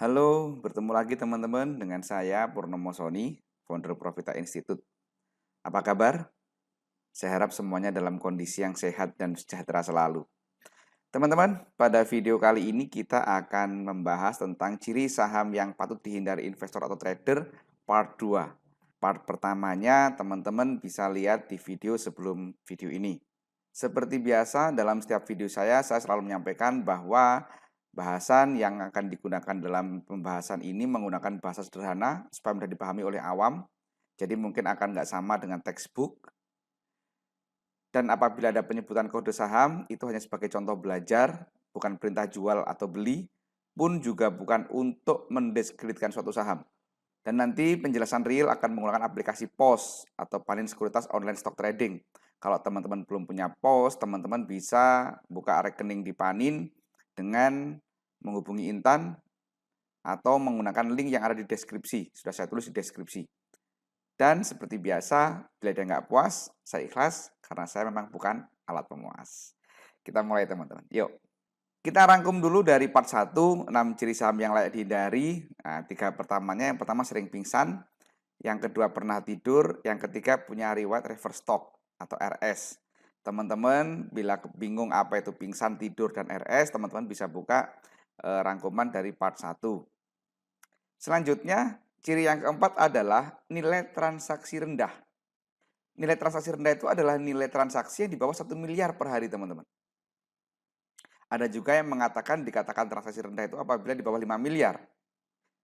Halo, bertemu lagi teman-teman dengan saya Purnomo Soni, founder Profita Institute. Apa kabar? Saya harap semuanya dalam kondisi yang sehat dan sejahtera selalu. Teman-teman, pada video kali ini kita akan membahas tentang ciri saham yang patut dihindari investor atau trader part 2. Part pertamanya teman-teman bisa lihat di video sebelum video ini. Seperti biasa, dalam setiap video saya selalu menyampaikan bahwa bahasan yang akan digunakan dalam pembahasan ini menggunakan bahasa sederhana supaya mudah dipahami oleh awam. Jadi mungkin akan nggak sama dengan textbook. Dan apabila ada penyebutan kode saham, itu hanya sebagai contoh belajar, bukan perintah jual atau beli, pun juga bukan untuk mendiskreditkan suatu saham. Dan nanti penjelasan real akan menggunakan aplikasi POS atau Panin Sekuritas Online Stock Trading. Kalau teman-teman belum punya POS, teman-teman bisa buka rekening di Panin dengan menghubungi Intan atau menggunakan link yang ada di deskripsi. Sudah saya tulis di deskripsi. Dan seperti biasa, bila dia nggak puas, saya ikhlas karena saya memang bukan alat pemuas. Kita mulai teman-teman. Yuk. Kita rangkum dulu dari part 1, 6 ciri saham yang layak dihindari. Nah, 3 pertamanya, yang pertama sering pingsan, yang kedua pernah tidur, yang ketiga punya riwayat reverse stock atau RS. Teman-teman bila bingung apa itu pingsan, tidur, dan RS, teman-teman bisa buka rangkuman dari part 1. Selanjutnya, ciri yang keempat adalah nilai transaksi rendah. Nilai transaksi rendah itu adalah nilai transaksi yang di bawah 1 miliar per hari, teman-teman. Ada juga yang mengatakan dikatakan transaksi rendah itu apabila di bawah 5 miliar.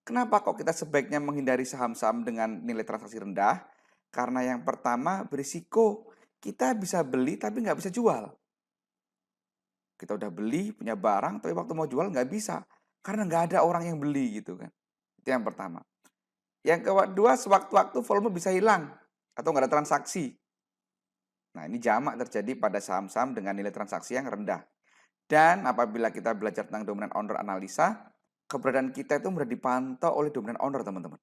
Kenapa kok kita sebaiknya menghindari saham-saham dengan nilai transaksi rendah? Karena yang pertama berisiko. Kita bisa beli tapi nggak bisa jual. Kita udah beli, punya barang, tapi waktu mau jual nggak bisa. Karena nggak ada orang yang beli gitu kan. Itu yang pertama. Yang kedua, sewaktu-waktu volume bisa hilang atau nggak ada transaksi. Nah, ini jamak terjadi pada saham-saham dengan nilai transaksi yang rendah. Dan apabila kita belajar tentang dominant owner analisa, keberadaan kita itu mudah dipantau oleh dominant owner, teman-teman.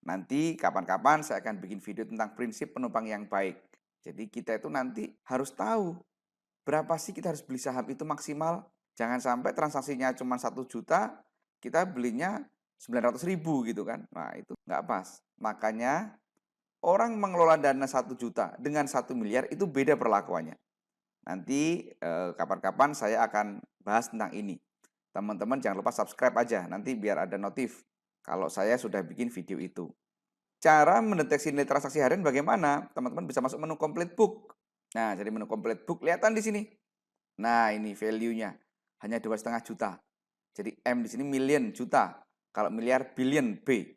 Nanti kapan-kapan saya akan bikin video tentang prinsip penumpang yang baik. Jadi kita itu nanti harus tahu berapa sih kita harus beli saham itu maksimal. Jangan sampai transaksinya cuma 1 juta, kita belinya 900.000 gitu kan. Nah itu nggak pas. Makanya orang mengelola dana 1 juta dengan 1 miliar itu beda perlakuannya. Nanti kapan-kapan saya akan bahas tentang ini. Teman-teman jangan lupa subscribe aja, nanti biar ada notif kalau saya sudah bikin video itu. Cara mendeteksi nilai transaksi harian bagaimana? Teman-teman bisa masuk menu complete book. Nah, jadi menu complete book kelihatan di sini. Nah, ini value-nya hanya 2,5 juta. Jadi M di sini million juta. Kalau miliar billion B.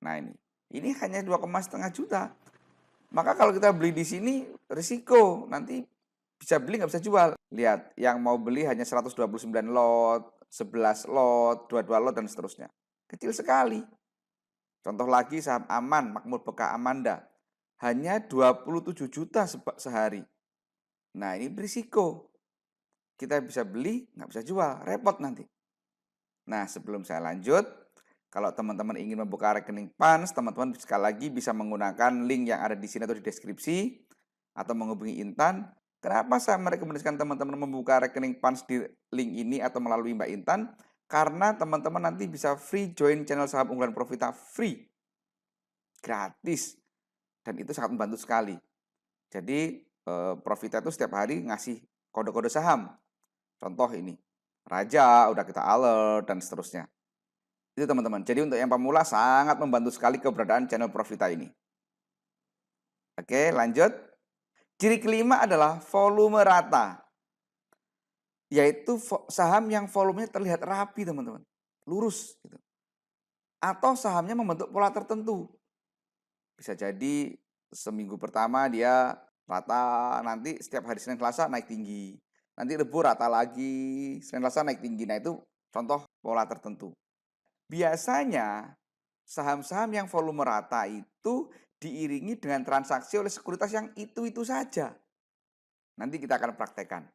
Nah, ini hanya 2,5 juta. Maka kalau kita beli di sini risiko nanti bisa beli nggak bisa jual. Lihat, yang mau beli hanya 129 lot, 11 lot, 22 lot dan seterusnya. Kecil sekali. Contoh lagi saham Aman, Makmur Beka Amanda. Hanya 27 juta sehari. Nah, ini berisiko. Kita bisa beli, nggak bisa jual. Repot nanti. Nah, sebelum saya lanjut, kalau teman-teman ingin membuka rekening PANS, teman-teman sekali lagi bisa menggunakan link yang ada di sini atau di deskripsi, atau menghubungi Intan. Kenapa saya merekomendasikan teman-teman membuka rekening PANS di link ini atau melalui Mbak Intan? Karena teman-teman nanti bisa free join channel saham unggulan Profita free. Gratis. Dan itu sangat membantu sekali. Jadi Profita itu setiap hari ngasih kode-kode saham. Contoh ini, Raja, udah kita alert, dan seterusnya. Itu teman-teman. Jadi untuk yang pemula sangat membantu sekali keberadaan channel Profita ini. Oke, lanjut. Ciri kelima adalah volume rata. Yaitu saham yang volumenya terlihat rapi, teman-teman. Lurus. Gitu. Atau sahamnya membentuk pola tertentu. Bisa jadi seminggu pertama dia rata, nanti setiap hari Senin Selasa naik tinggi. Nanti Rebu rata lagi, Senin Selasa naik tinggi. Nah itu contoh pola tertentu. Biasanya saham-saham yang volume rata itu diiringi dengan transaksi oleh sekuritas yang itu-itu saja. Nanti kita akan praktekkan.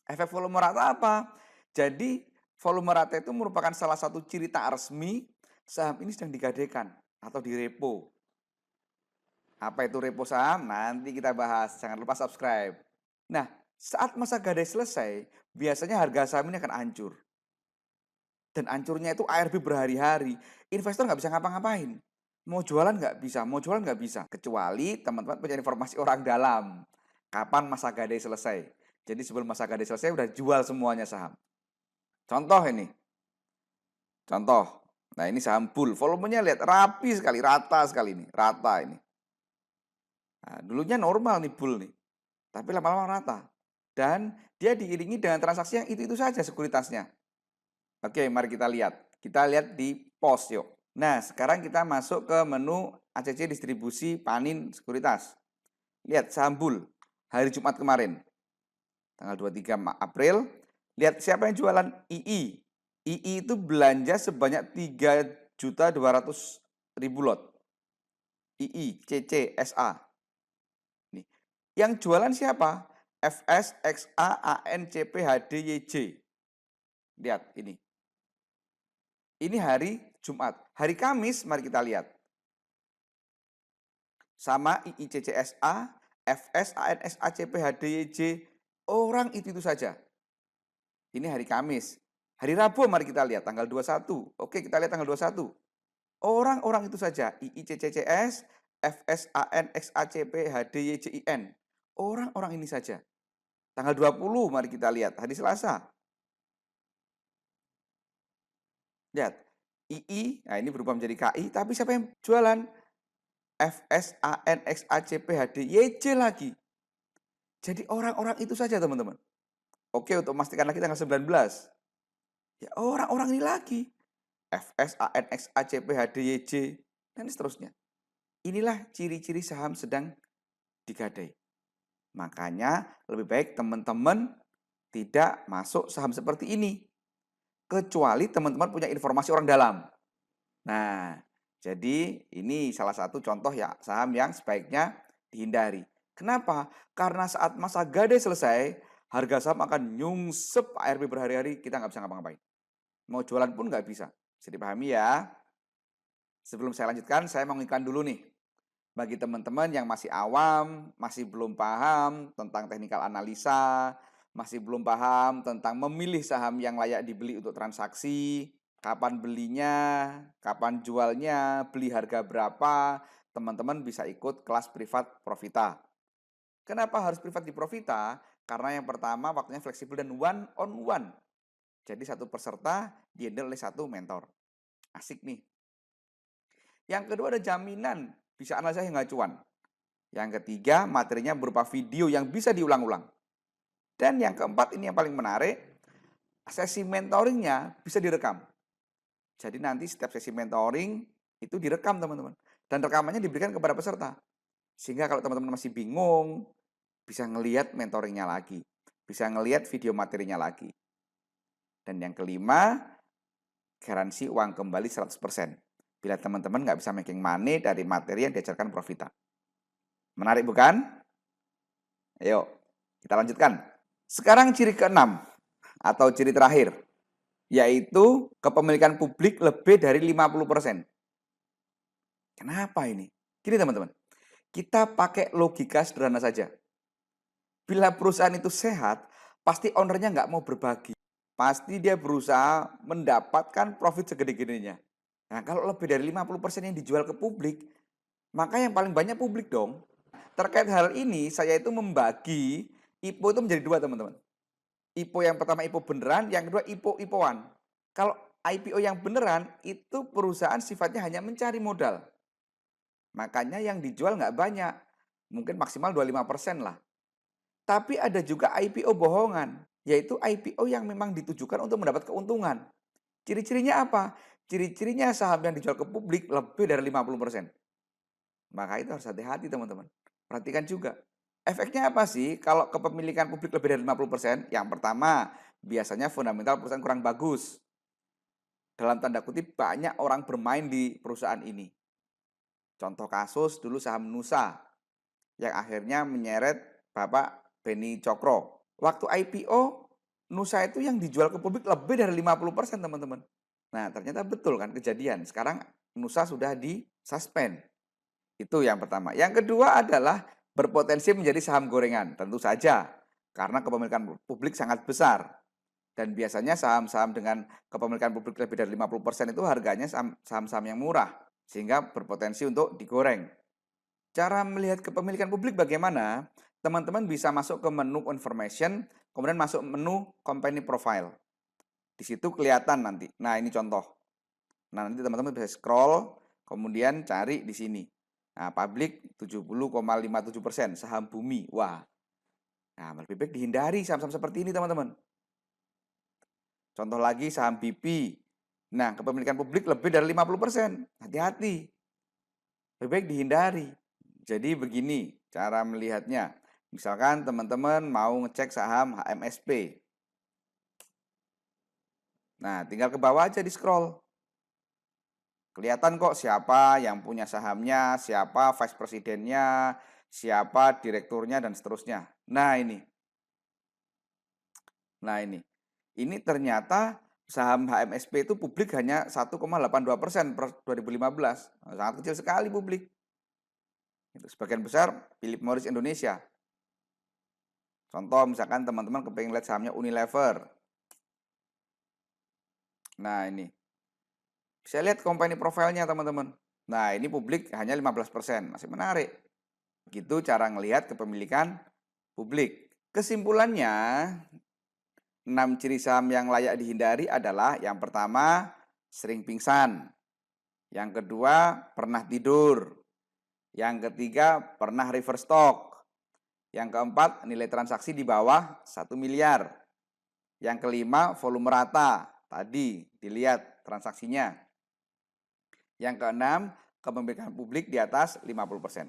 Efek volume rata apa? Jadi volume rata itu merupakan salah satu ciri tak resmi saham ini sedang digadaikan atau direpo. Apa itu repo saham? Nanti kita bahas. Jangan lupa subscribe. Nah, saat masa gadai selesai, biasanya harga saham ini akan hancur. Dan hancurnya itu ARB berhari-hari. Investor nggak bisa ngapa-ngapain. Mau jualan nggak bisa, mau jualan nggak bisa. Kecuali teman-teman punya informasi orang dalam. Kapan masa gadai selesai. Jadi sebelum masa gadai selesai udah jual semuanya saham. Contoh ini. Contoh. Nah ini saham Bull. Volumenya lihat rapi sekali, rata sekali ini. Rata ini. Nah, dulunya normal nih Bull nih. Tapi lama-lama rata. Dan dia diiringi dengan transaksi yang itu-itu saja sekuritasnya. Oke, mari kita lihat. Kita lihat di pos yuk. Nah, sekarang kita masuk ke menu ACC distribusi Panin Sekuritas. Lihat saham Bull hari Jumat kemarin. Tanggal 23 April. Lihat siapa yang jualan II. II itu belanja sebanyak 3.200.000 lot. II, CC, SA. Nih. Yang jualan siapa? FS, XA, AN, CP, HD, YJ. Lihat ini. Ini hari Jumat. Hari Kamis mari kita lihat. Sama IICCSA, FS, ANS, ACP, HDYJ, orang itu saja. Ini hari Kamis. Hari Rabu mari kita lihat tanggal 21. Oke, kita lihat tanggal 21. Orang-orang itu saja. IICCS, FS, ANX, ACP, HDYJ, IN. Orang-orang ini saja. Tanggal 20 mari kita lihat hari Selasa. Lihat. II, nah ini berubah menjadi KI, tapi siapa yang jualan? FS, ANX, ACP, HD, YJ lagi. Jadi orang-orang itu saja teman-teman. Oke, untuk memastikan lagi tanggal 19. Ya orang-orang ini lagi. FS, ANX, ACP, HD, YJ, dan seterusnya. Inilah ciri-ciri saham sedang digadai. Makanya lebih baik teman-teman tidak masuk saham seperti ini. Kecuali teman-teman punya informasi orang dalam. Nah, jadi ini salah satu contoh ya saham yang sebaiknya dihindari. Kenapa? Karena saat masa gadai selesai, harga saham akan nyungsep ARB berhari-hari, kita nggak bisa ngapa-ngapain. Mau jualan pun nggak bisa. Bisa dipahami ya. Sebelum saya lanjutkan, saya mau ngiklan dulu nih. Bagi teman-teman yang masih awam, masih belum paham tentang teknikal analisa, masih belum paham tentang memilih saham yang layak dibeli untuk transaksi, kapan belinya, kapan jualnya, beli harga berapa, teman-teman bisa ikut kelas privat Profita. Kenapa harus privat di Profita? Karena yang pertama waktunya fleksibel dan one on one. Jadi satu peserta dihandle oleh satu mentor. Asik nih. Yang kedua ada jaminan bisa analisa hingga cuan. Yang ketiga materinya berupa video yang bisa diulang-ulang. Dan yang keempat ini yang paling menarik, sesi mentoringnya bisa direkam. Jadi nanti setiap sesi mentoring itu direkam teman-teman. Dan rekamannya diberikan kepada peserta. Sehingga kalau teman-teman masih bingung, bisa ngelihat mentoringnya lagi. Bisa ngelihat video materinya lagi. Dan yang kelima, garansi uang kembali 100%. Bila teman-teman nggak bisa making money dari materi yang diajarkan Profita. Menarik bukan? Ayo, kita lanjutkan. Sekarang ciri keenam atau ciri terakhir, yaitu kepemilikan publik lebih dari 50%. Kenapa ini? Gini teman-teman, kita pakai logika sederhana saja. Bila perusahaan itu sehat, pasti ownernya nggak mau berbagi. Pasti dia berusaha mendapatkan profit segede-gedenya. Nah, kalau lebih dari 50% yang dijual ke publik, maka yang paling banyak publik dong. Terkait hal ini, saya itu membagi IPO itu menjadi dua teman-teman. IPO yang pertama IPO beneran, yang kedua IPO-IPOan. Kalau IPO yang beneran, itu perusahaan sifatnya hanya mencari modal. Makanya yang dijual nggak banyak, mungkin maksimal 25% lah. Tapi ada juga IPO bohongan, yaitu IPO yang memang ditujukan untuk mendapat keuntungan. Ciri-cirinya apa? Ciri-cirinya saham yang dijual ke publik lebih dari 50%. Maka itu harus hati-hati teman-teman. Perhatikan juga. Efeknya apa sih kalau kepemilikan publik lebih dari 50%? Yang pertama, biasanya fundamental perusahaan kurang bagus. Dalam tanda kutip banyak orang bermain di perusahaan ini. Contoh kasus dulu saham Nusa yang akhirnya menyeret Bapak Beni Cokro. Waktu IPO, Nusa itu yang dijual ke publik lebih dari 50% teman-teman. Nah ternyata betul kan kejadian. Sekarang Nusa sudah disuspend. Itu yang pertama. Yang kedua adalah berpotensi menjadi saham gorengan. Tentu saja. Karena kepemilikan publik sangat besar. Dan biasanya saham-saham dengan kepemilikan publik lebih dari 50% itu harganya saham-saham yang murah, sehingga berpotensi untuk digoreng. Cara melihat kepemilikan publik bagaimana? Teman-teman bisa masuk ke menu confirmation, kemudian masuk menu company profile. Di situ kelihatan nanti. Nah, ini contoh. Nah, nanti teman-teman bisa scroll, kemudian cari di sini. Nah, publik 70,57%, saham bumi. Wah, nah lebih baik dihindari saham-saham seperti ini, teman-teman. Contoh lagi saham BP. Nah, kepemilikan publik lebih dari 50%. Hati-hati. Lebih baik dihindari. Jadi begini cara melihatnya. Misalkan teman-teman mau ngecek saham HMSP. Nah, tinggal ke bawah aja di scroll. Kelihatan kok siapa yang punya sahamnya, siapa vice presidennya, siapa direkturnya, dan seterusnya. Nah, ini. Nah, ini. Ini ternyata saham HMSP itu publik hanya 1,82% per 2015. Sangat kecil sekali publik. Sebagian besar Philip Morris Indonesia. Contoh misalkan teman-teman kepengen lihat sahamnya Unilever. Nah, ini. Bisa lihat company profile-nya, teman-teman. Nah, ini publik hanya 15%, masih menarik. Begitu cara ngelihat kepemilikan publik. Kesimpulannya, 6 ciri saham yang layak dihindari adalah yang pertama, sering pingsan. Yang kedua, pernah tidur. Yang ketiga, pernah reverse stock. Yang keempat, nilai transaksi di bawah 1 miliar. Yang kelima, volume rata. Tadi dilihat transaksinya. Yang keenam, kepemilikan publik di atas 50%.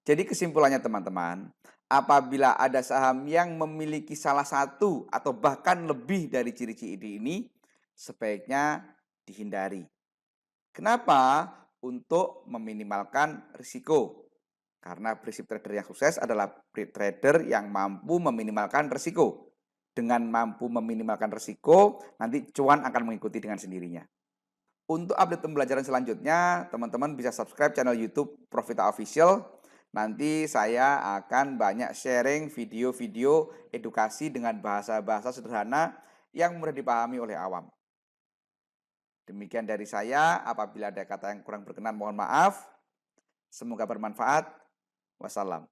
Jadi kesimpulannya teman-teman, apabila ada saham yang memiliki salah satu atau bahkan lebih dari ciri-ciri ini, sebaiknya dihindari. Kenapa? Untuk meminimalkan risiko. Karena prinsip trader yang sukses adalah trader yang mampu meminimalkan risiko. Dengan mampu meminimalkan risiko, nanti cuan akan mengikuti dengan sendirinya. Untuk update pembelajaran selanjutnya, teman-teman bisa subscribe channel YouTube Profita Official. Nanti saya akan banyak sharing video-video edukasi dengan bahasa-bahasa sederhana yang mudah dipahami oleh awam. Demikian dari saya, apabila ada kata yang kurang berkenan mohon maaf. Semoga bermanfaat. Wassalam.